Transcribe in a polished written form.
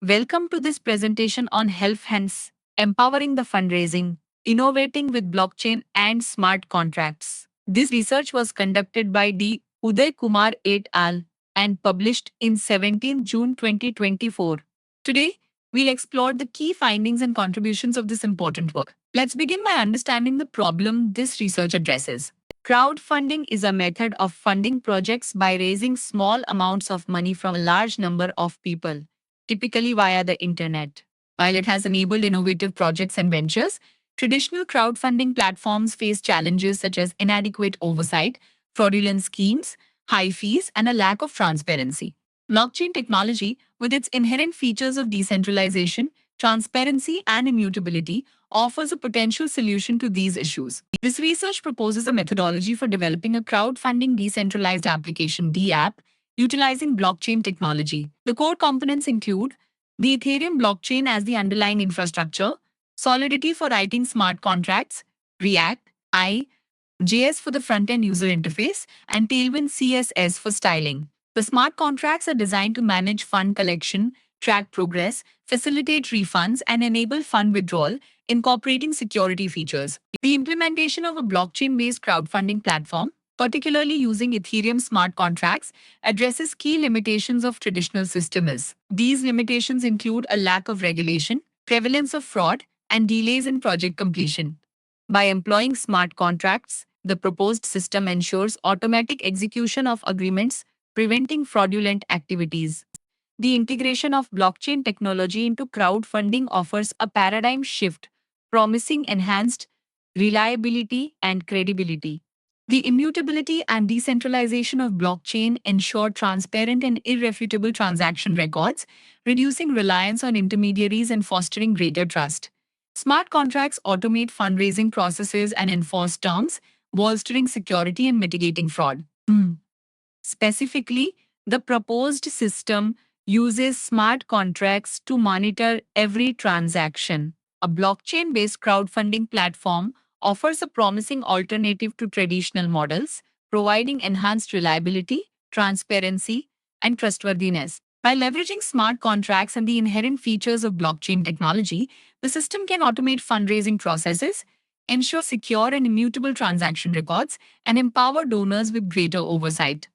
Welcome to this presentation on Health Hence, empowering the fundraising, innovating with blockchain and smart contracts. This research was conducted by D. Uday Kumar et al. And published in 17 June 2024. Today, we'll explore the key findings and contributions of this important work. Let's begin by understanding the problem this research addresses. Crowdfunding is a method of funding projects by raising small amounts of money from a large number of people, typically via the internet. While it has enabled innovative projects and ventures, traditional crowdfunding platforms face challenges such as inadequate oversight, fraudulent schemes, high fees, and a lack of transparency. Blockchain technology, with its inherent features of decentralization, transparency, and immutability, offers a potential solution to these issues. This research proposes a methodology for developing a crowdfunding decentralized application DApp utilizing blockchain technology. The core components include the Ethereum blockchain as the underlying infrastructure, Solidity for writing smart contracts, React, JS for the front-end user interface, and Tailwind CSS for styling. The smart contracts are designed to manage fund collection, track progress, facilitate refunds, and enable fund withdrawal, incorporating security features. The implementation of a blockchain based crowdfunding platform, particularly using Ethereum smart contracts, addresses key limitations of traditional systems. These limitations include a lack of regulation, prevalence of fraud, and delays in project completion. By employing smart contracts, the proposed system ensures automatic execution of agreements, preventing fraudulent activities. The integration of blockchain technology into crowdfunding offers a paradigm shift, promising enhanced reliability and credibility. The immutability and decentralization of blockchain ensure transparent and irrefutable transaction records, reducing reliance on intermediaries and fostering greater trust. Smart contracts automate fundraising processes and enforce terms, bolstering security and mitigating fraud. Specifically, the proposed system uses smart contracts to monitor every transaction. A blockchain based crowdfunding platform offers a promising alternative to traditional models, providing enhanced reliability, transparency, and trustworthiness. By leveraging smart contracts and the inherent features of blockchain technology, the system can automate fundraising processes, ensure secure and immutable transaction records, and empower donors with greater oversight.